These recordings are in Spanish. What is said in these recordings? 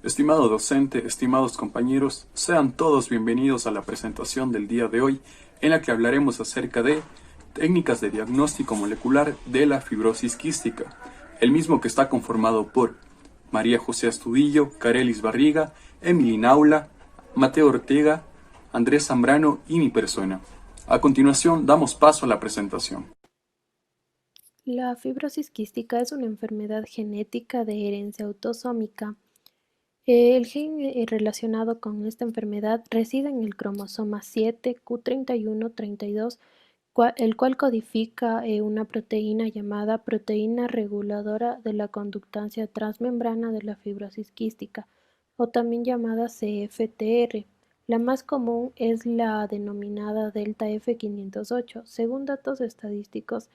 Estimado docente, estimados compañeros, sean todos bienvenidos a la presentación del día de hoy, en la que hablaremos acerca de técnicas de diagnóstico molecular de la fibrosis quística, el mismo que está conformado por María José Astudillo, Carelis Barriga, Emily Naula, Mateo Ortega, Andrés Zambrano y mi persona. A continuación, damos paso a la presentación. La fibrosis quística es una enfermedad genética de herencia autosómica. El gen relacionado con esta enfermedad reside en el cromosoma 7, Q31-32, el cual codifica una proteína llamada proteína reguladora de la conductancia transmembrana de la fibrosis quística, o también llamada CFTR. La más común es la denominada delta F508. Según datos estadísticos,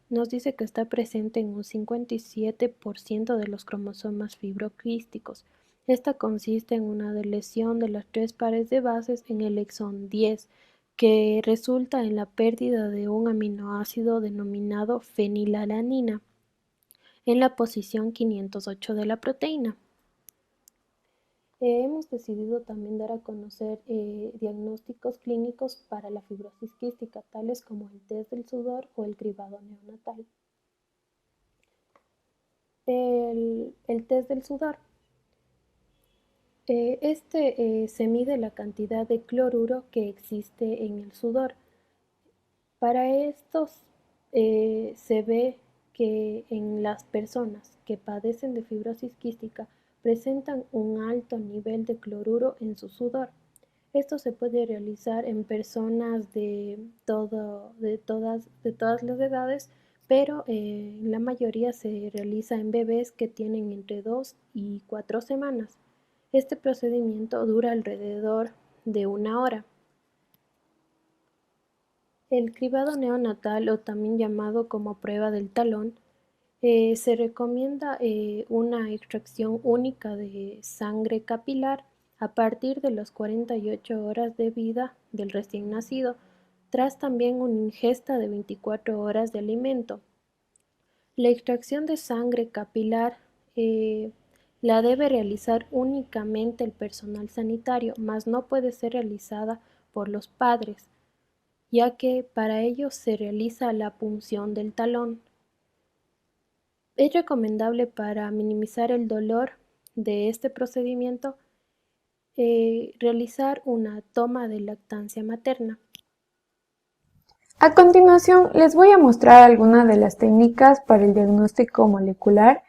nos dice que está presente en un 57% de los cromosomas fibroquísticos. Esta consiste en una lesión de las 3 pares de bases en el exón 10, que resulta en la pérdida de un aminoácido denominado fenilalanina en la posición 508 de la proteína. Hemos decidido también dar a conocer diagnósticos clínicos para la fibrosis quística, tales como el test del sudor o el cribado neonatal. El test del sudor. Se mide la cantidad de cloruro que existe en el sudor. Para estos se ve que en las personas que padecen de fibrosis quística presentan un alto nivel de cloruro en su sudor. Esto se puede realizar en personas de todas las edades, pero la mayoría se realiza en bebés que tienen entre 2 y 4 semanas. Este procedimiento dura alrededor de 1 hora. El cribado neonatal, o también llamado como prueba del talón, se recomienda una extracción única de sangre capilar a partir de las 48 horas de vida del recién nacido, tras también una ingesta de 24 horas de alimento. La extracción de sangre capilar la debe realizar únicamente el personal sanitario, mas no puede ser realizada por los padres, ya que para ello se realiza la punción del talón. Es recomendable, para minimizar el dolor de este procedimiento, realizar una toma de lactancia materna. A continuación, les voy a mostrar algunas de las técnicas para el diagnóstico molecular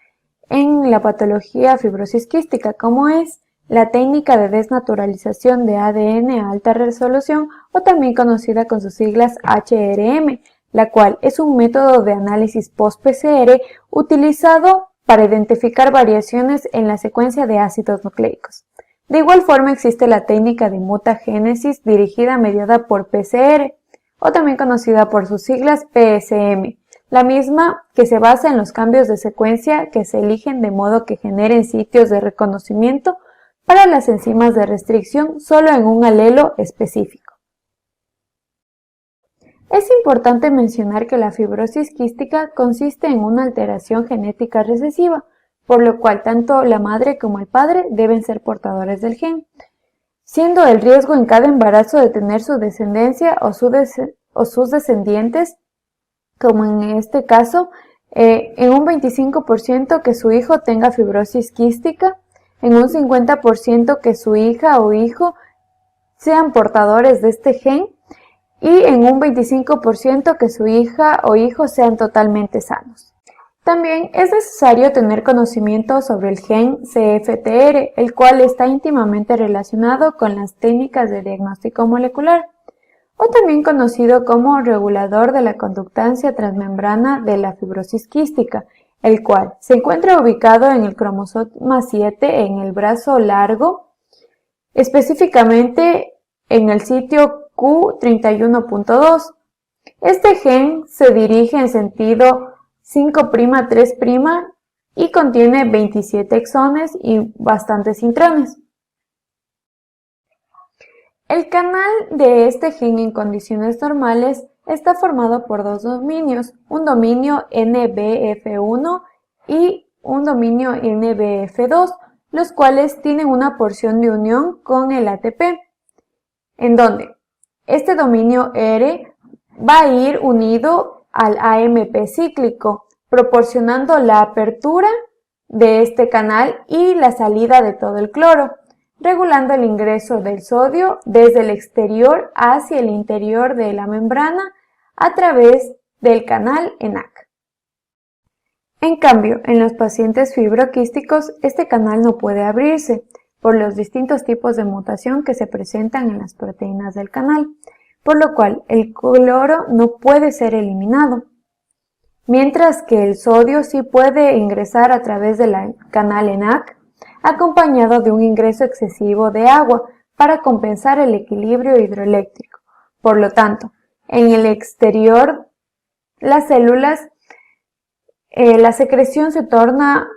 en la patología fibrosis quística, como es la técnica de desnaturalización de ADN a alta resolución, o también conocida con sus siglas HRM, la cual es un método de análisis post-PCR utilizado para identificar variaciones en la secuencia de ácidos nucleicos. De igual forma existe la técnica de mutagénesis dirigida mediada por PCR, o también conocida por sus siglas PSM, la misma que se basa en los cambios de secuencia que se eligen de modo que generen sitios de reconocimiento para las enzimas de restricción solo en un alelo específico. Es importante mencionar que la fibrosis quística consiste en una alteración genética recesiva, por lo cual tanto la madre como el padre deben ser portadores del gen, siendo el riesgo en cada embarazo de tener su descendencia o sus descendientes, como en este caso, en un 25% que su hijo tenga fibrosis quística, en un 50% que su hija o hijo sean portadores de este gen, y en un 25% que su hija o hijo sean totalmente sanos. También es necesario tener conocimiento sobre el gen CFTR, el cual está íntimamente relacionado con las técnicas de diagnóstico molecular, o también conocido como regulador de la conductancia transmembrana de la fibrosis quística, el cual se encuentra ubicado en el cromosoma 7 en el brazo largo, específicamente en el sitio Q31.2. Este gen se dirige en sentido 5'3' y contiene 27 exones y bastantes intrones. El canal de este gen en condiciones normales está formado por dos dominios, un dominio NBF1 y un dominio NBF2, los cuales tienen una porción de unión con el ATP, en donde este dominio R va a ir unido al AMP cíclico, proporcionando la apertura de este canal y la salida de todo el cloro, regulando el ingreso del sodio desde el exterior hacia el interior de la membrana a través del canal ENaC. En cambio, en los pacientes fibroquísticos, este canal no puede abrirse por los distintos tipos de mutación que se presentan en las proteínas del canal, por lo cual el cloro no puede ser eliminado, mientras que el sodio sí puede ingresar a través del canal ENaC, acompañado de un ingreso excesivo de agua para compensar el equilibrio hidroeléctrico. Por lo tanto, en el exterior, las células, la secreción se torna,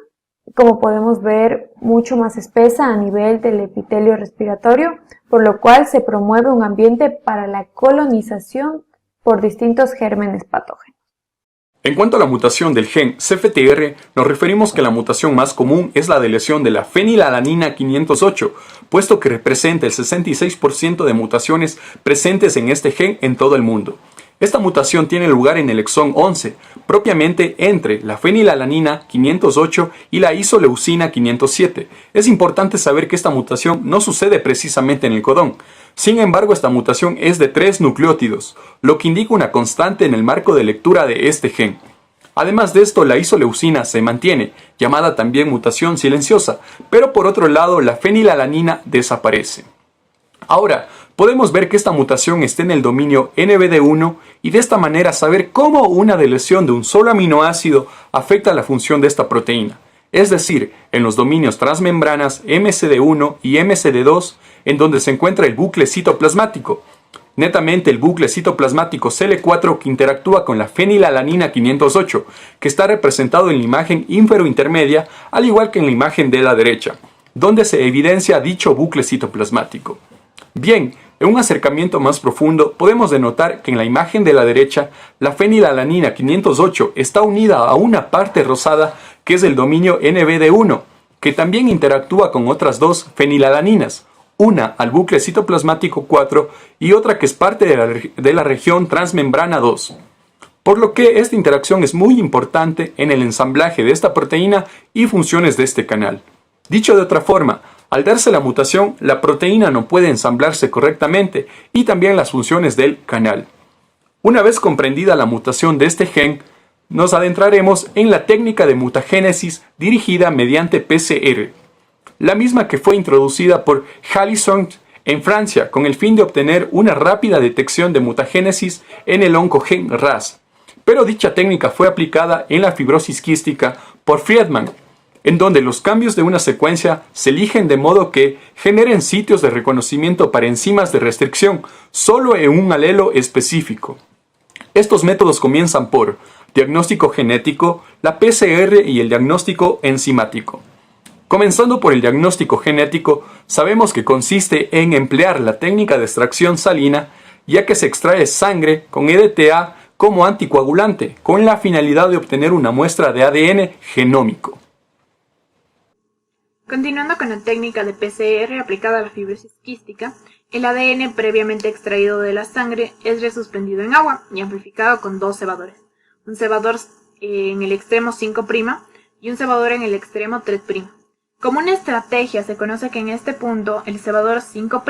como podemos ver, mucho más espesa a nivel del epitelio respiratorio, por lo cual se promueve un ambiente para la colonización por distintos gérmenes patógenos. En cuanto a la mutación del gen CFTR, nos referimos que la mutación más común es la de lesión de la fenilalanina 508, puesto que representa el 66% de mutaciones presentes en este gen en todo el mundo. Esta mutación tiene lugar en el exón 11, propiamente entre la fenilalanina 508 y la isoleucina 507. Es importante saber que esta mutación no sucede precisamente en el codón. Sin embargo, esta mutación es de 3 nucleótidos, lo que indica una constante en el marco de lectura de este gen. Además de esto, la isoleucina se mantiene, llamada también mutación silenciosa, pero por otro lado la fenilalanina desaparece. Ahora, podemos ver que esta mutación está en el dominio NBD1 y de esta manera saber cómo una deleción de un solo aminoácido afecta la función de esta proteína, es decir, en los dominios transmembranas MCD1 y MCD2, en donde se encuentra el bucle citoplasmático. Netamente el bucle citoplasmático CL4 que interactúa con la fenilalanina 508, que está representado en la imagen inferointermedia, al igual que en la imagen de la derecha, donde se evidencia dicho bucle citoplasmático. Bien, en un acercamiento más profundo podemos denotar que en la imagen de la derecha la fenilalanina 508 está unida a una parte rosada que es el dominio NBD1, que también interactúa con otras dos fenilalaninas, una al bucle citoplasmático 4 y otra que es parte de la región transmembrana 2. Por lo que esta interacción es muy importante en el ensamblaje de esta proteína y funciones de este canal. Dicho de otra forma, al darse la mutación, la proteína no puede ensamblarse correctamente y también las funciones del canal. Una vez comprendida la mutación de este gen, nos adentraremos en la técnica de mutagénesis dirigida mediante PCR, la misma que fue introducida por Halisson en Francia con el fin de obtener una rápida detección de mutagénesis en el oncogen RAS. Pero dicha técnica fue aplicada en la fibrosis quística por Friedman, en donde los cambios de una secuencia se eligen de modo que generen sitios de reconocimiento para enzimas de restricción solo en un alelo específico. Estos métodos comienzan por diagnóstico genético, la PCR y el diagnóstico enzimático. Comenzando por el diagnóstico genético, sabemos que consiste en emplear la técnica de extracción salina, ya que se extrae sangre con EDTA como anticoagulante, con la finalidad de obtener una muestra de ADN genómico. Continuando con la técnica de PCR aplicada a la fibrosis quística, el ADN previamente extraído de la sangre es resuspendido en agua y amplificado con dos cebadores. Un cebador en el extremo 5' y un cebador en el extremo 3'. Como una estrategia se conoce que en este punto el cebador 5'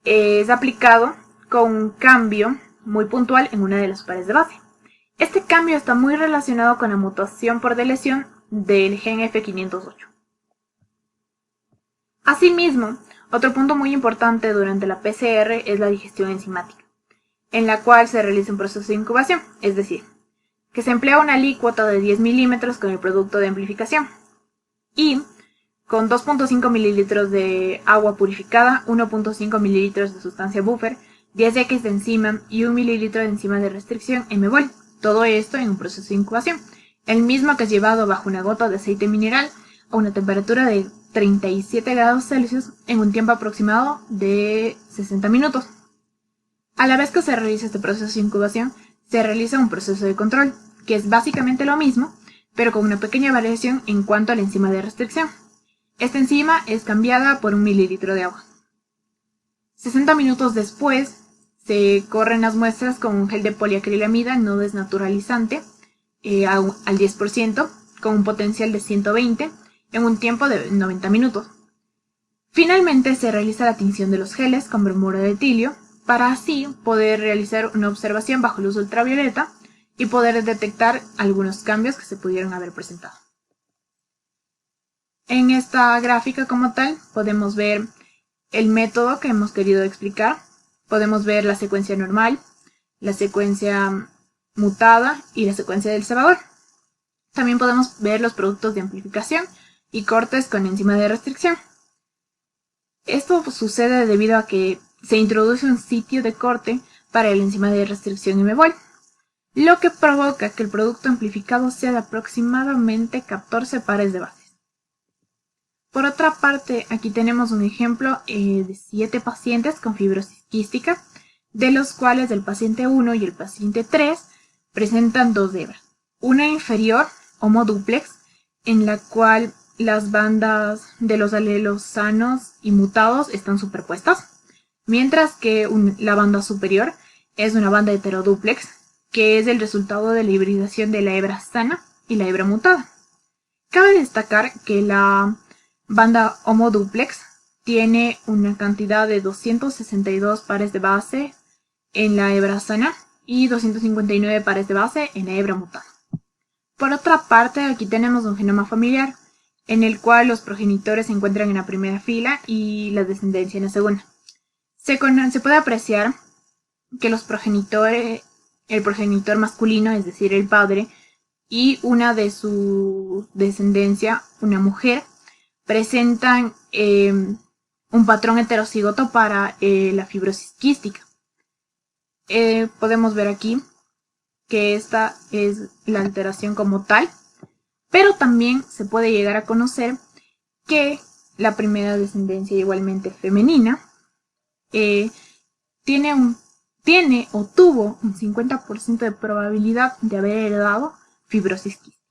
es aplicado con un cambio muy puntual en una de las pares de base. Este cambio está muy relacionado con la mutación por deleción del gen F508. Asimismo, otro punto muy importante durante la PCR es la digestión enzimática, en la cual se realiza un proceso de incubación, es decir, que se emplea una alícuota de 10 milímetros con el producto de amplificación y con 2.5 mililitros de agua purificada, 1.5 mililitros de sustancia buffer, 10X de enzima y 1 mililitro de enzima de restricción MBOL. Todo esto en un proceso de incubación, el mismo que es llevado bajo una gota de aceite mineral a una temperatura de 37 grados Celsius en un tiempo aproximado de 60 minutos. A la vez que se realiza este proceso de incubación, se realiza un proceso de control, que es básicamente lo mismo, pero con una pequeña variación en cuanto a la enzima de restricción. Esta enzima es cambiada por 1 mililitro de agua. 60 minutos después, se corren las muestras con un gel de poliacrilamida no desnaturalizante al 10%, con un potencial de 120, en un tiempo de 90 minutos. Finalmente se realiza la tinción de los geles con bromuro de etilio, para así poder realizar una observación bajo luz ultravioleta y poder detectar algunos cambios que se pudieron haber presentado. En esta gráfica como tal podemos ver el método que hemos querido explicar. Podemos ver la secuencia normal, la secuencia mutada y la secuencia del cebador. También podemos ver los productos de amplificación y cortes con enzima de restricción. Esto sucede debido a que se introduce un sitio de corte para el enzima de restricción MBOL, lo que provoca que el producto amplificado sea de aproximadamente 14 pares de bases. Por otra parte, aquí tenemos un ejemplo de 7 pacientes con fibrosis quística, de los cuales el paciente 1 y el paciente 3 presentan 2 hebras. Una inferior, homodúplex, en la cual las bandas de los alelos sanos y mutados están superpuestas, mientras que la banda superior es una banda heterodúplex, que es el resultado de la hibridación de la hebra sana y la hebra mutada. Cabe destacar que la banda homodúplex tiene una cantidad de 262 pares de base en la hebra sana y 259 pares de base en la hebra mutada. Por otra parte, aquí tenemos un genoma familiar, en el cual los progenitores se encuentran en la primera fila y la descendencia en la segunda. Se puede apreciar que los progenitores, el progenitor masculino, es decir, el padre, y una de su descendencia, una mujer, presentan un patrón heterocigoto para la fibrosis quística. Podemos ver aquí que esta es la alteración como tal, pero también se puede llegar a conocer que la primera descendencia, igualmente femenina, tiene o tuvo un 50% de probabilidad de haber heredado fibrosis quística.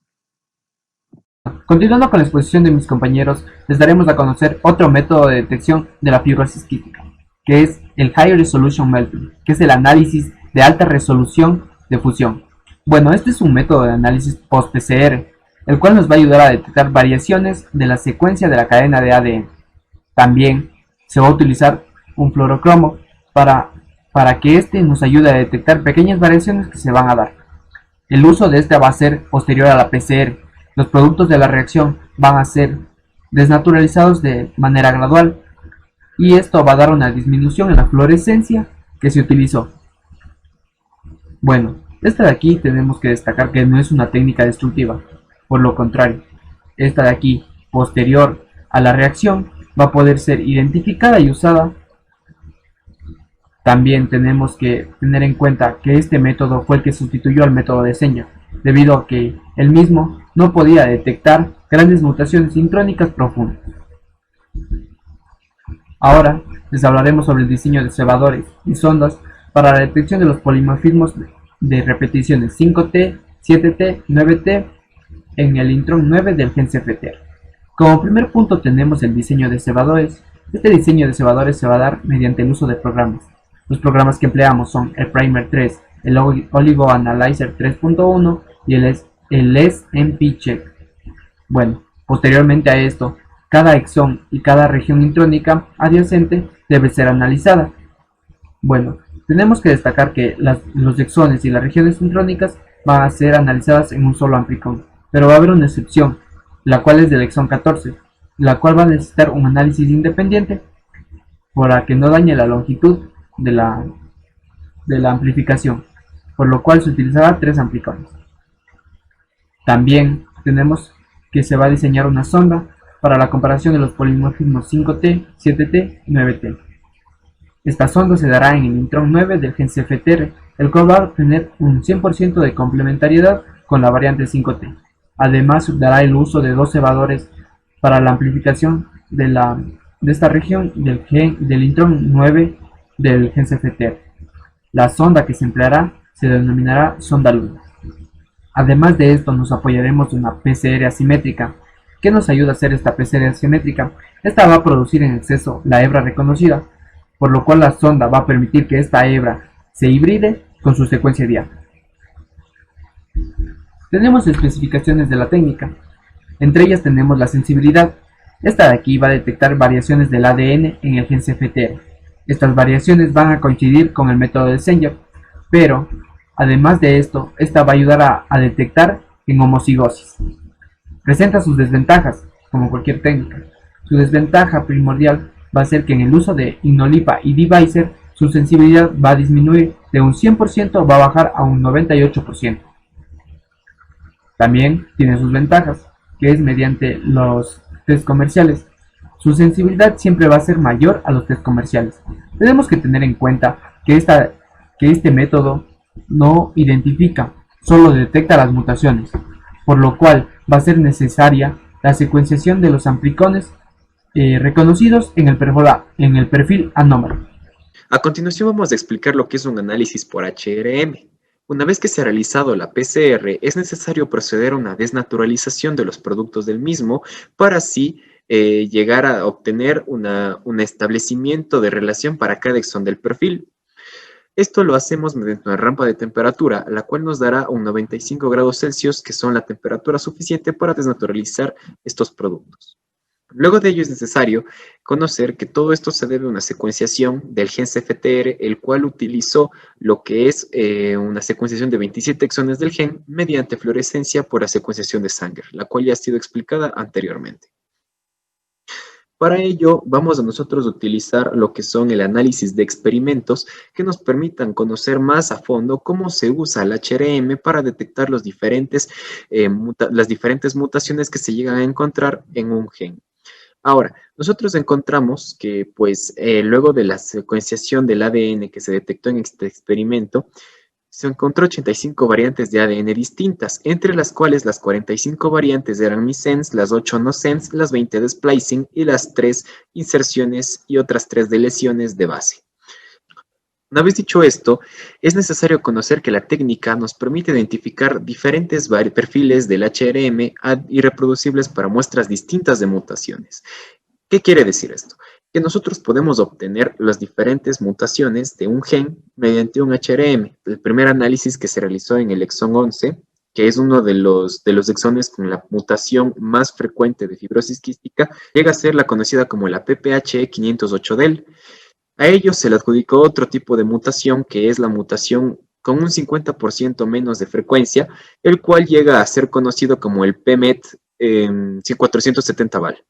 Continuando con la exposición de mis compañeros, les daremos a conocer otro método de detección de la fibrosis quística, que es el High Resolution Melting, que es el análisis de alta resolución de fusión. Bueno, este es un método de análisis post-PCR, el cual nos va a ayudar a detectar variaciones de la secuencia de la cadena de ADN. También se va a utilizar un fluorocromo para que este nos ayude a detectar pequeñas variaciones que se van a dar. El uso de este va a ser posterior a la PCR. Los productos de la reacción van a ser desnaturalizados de manera gradual y esto va a dar una disminución en la fluorescencia que se utilizó. Bueno, esta de aquí tenemos que destacar que no es una técnica destructiva, por lo contrario, esta de aquí, posterior a la reacción, va a poder ser identificada y usada. También tenemos que tener en cuenta que este método fue el que sustituyó al método de Sanger, debido a que el mismo no podía detectar grandes mutaciones intrónicas profundas. Ahora les hablaremos sobre el diseño de cebadores y sondas para la detección de los polimorfismos de repeticiones 5T, 7T, 9T en el intrón 9 del gen CFTR. Como primer punto tenemos el diseño de cebadores. Este diseño de cebadores se va a dar mediante el uso de programas. Los programas que empleamos son el Primer 3, el Oligo Analyzer 3.1 y el SNP Check. Bueno, posteriormente a esto, cada exón y cada región intrónica adyacente debe ser analizada. Bueno, tenemos que destacar que los exones y las regiones intrónicas van a ser analizadas en un solo amplicón, pero va a haber una excepción, la cual es del exón 14, la cual va a necesitar un análisis independiente para que no dañe la longitud de la amplificación, por lo cual se utilizará 3 amplicones. También tenemos que se va a diseñar una sonda para la comparación de los polimorfismos 5T, 7T y 9T. Esta sonda se dará en el intrón 9 del gen CFTR, el cual va a tener un 100% de complementariedad con la variante 5T. Además, dará el uso de 2 cebadores para la amplificación de esta región del intrón 9 del gen CFTR. La sonda que se empleará se denominará sonda luna. Además de esto, nos apoyaremos de una PCR asimétrica, ¿Qué nos ayuda a hacer esta PCR simétrica? Esta va a producir en exceso la hebra reconocida, por lo cual la sonda va a permitir que esta hebra se hibride con su secuencia diana. Tenemos especificaciones de la técnica. Entre ellas tenemos la sensibilidad. Esta de aquí va a detectar variaciones del ADN en el gen CFTR. Estas variaciones van a coincidir con el método de Sanger, pero además de esto, esta va a ayudar a detectar en homocigosis. Presenta sus desventajas, como cualquier técnica. Su desventaja primordial va a ser que en el uso de Inolipa y Devicer, su sensibilidad va a disminuir de un 100%, va a bajar a un 98%. También tiene sus ventajas, que es mediante los test comerciales. Su sensibilidad siempre va a ser mayor a los test comerciales. Tenemos que tener en cuenta que este método no identifica, solo detecta las mutaciones, por lo cual va a ser necesaria la secuenciación de los amplicones reconocidos en el perfil anómalo. A continuación vamos a explicar lo que es un análisis por HRM. Una vez que se ha realizado la PCR, es necesario proceder a una desnaturalización de los productos del mismo para así llegar a obtener un establecimiento de relación para cada exón del perfil. Esto lo hacemos mediante una rampa de temperatura, la cual nos dará un 95 grados Celsius, que son la temperatura suficiente para desnaturalizar estos productos. Luego de ello es necesario conocer que todo esto se debe a una secuenciación del gen CFTR, el cual utilizó lo que es una secuenciación de 27 exones del gen mediante fluorescencia por la secuenciación de Sanger, la cual ya ha sido explicada anteriormente. Para ello vamos a nosotros utilizar lo que son el análisis de experimentos que nos permitan conocer más a fondo cómo se usa el HRM para detectar las diferentes mutaciones que se llegan a encontrar en un gen. Ahora, nosotros encontramos que, pues, luego de la secuenciación del ADN que se detectó en este experimento, se encontró 85 variantes de ADN distintas, entre las cuales las 45 variantes eran missense, las 8 no sense, las 20 de splicing y las 3 inserciones y otras 3 deleciones de base. Una vez dicho esto, es necesario conocer que la técnica nos permite identificar diferentes perfiles del HRM irreproducibles para muestras distintas de mutaciones. ¿Qué quiere decir esto? Que nosotros podemos obtener las diferentes mutaciones de un gen mediante un HRM. El primer análisis que se realizó en el exón 11, que es uno de los exones con la mutación más frecuente de fibrosis quística, llega a ser la conocida como la PPH 508del. A ello se le adjudicó otro tipo de mutación, que es la mutación con un 50% menos de frecuencia, el cual llega a ser conocido como el PMET 470-val.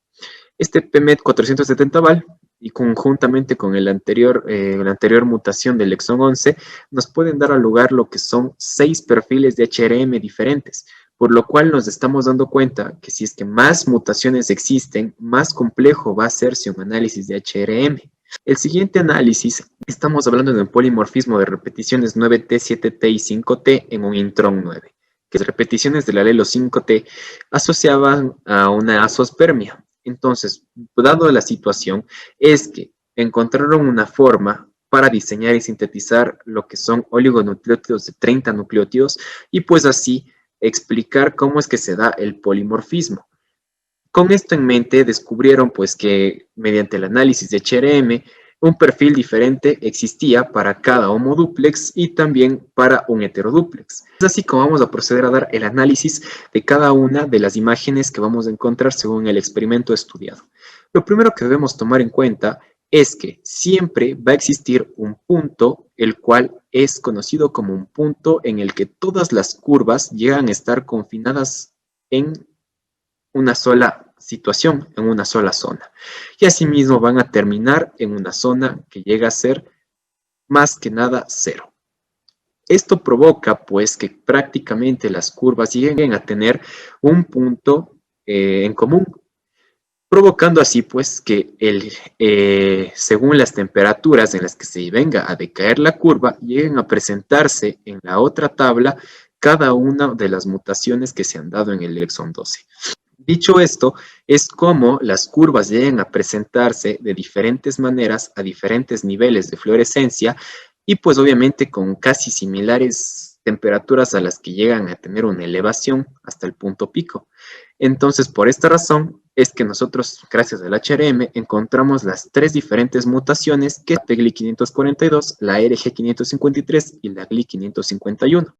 Este PMET 470-val, y conjuntamente con la anterior mutación del exón 11, nos pueden dar a lugar lo que son 6 perfiles de HRM diferentes, por lo cual nos estamos dando cuenta que si es que más mutaciones existen, más complejo va a hacerse un análisis de HRM. El siguiente análisis, estamos hablando de un polimorfismo de repeticiones 9T, 7T y 5T en un intrón 9, que las repeticiones del alelo 5T asociaban a una azospermia. Entonces, dado la situación, es que encontraron una forma para diseñar y sintetizar lo que son oligonucleótidos de 30 nucleótidos y pues así explicar cómo es que se da el polimorfismo. Con esto en mente, descubrieron pues que mediante el análisis de HRM, un perfil diferente existía para cada homodúplex y también para un heterodúplex. Es así como vamos a proceder a dar el análisis de cada una de las imágenes que vamos a encontrar según el experimento estudiado. Lo primero que debemos tomar en cuenta es que siempre va a existir un punto, el cual es conocido como un punto en el que todas las curvas llegan a estar confinadas en una sola situación, en una sola zona. Y asimismo van a terminar en una zona que llega a ser más que nada cero. Esto provoca pues que prácticamente las curvas lleguen a tener un punto en común, provocando así pues que según las temperaturas en las que se venga a decaer la curva, lleguen a presentarse en la otra tabla cada una de las mutaciones que se han dado en el exón 12. Dicho esto, es como las curvas llegan a presentarse de diferentes maneras a diferentes niveles de fluorescencia y pues obviamente con casi similares temperaturas a las que llegan a tener una elevación hasta el punto pico. Entonces, por esta razón es que nosotros, gracias al HRM, encontramos las tres diferentes mutaciones que es la GLI 542, la RG 553 y la GLI 551.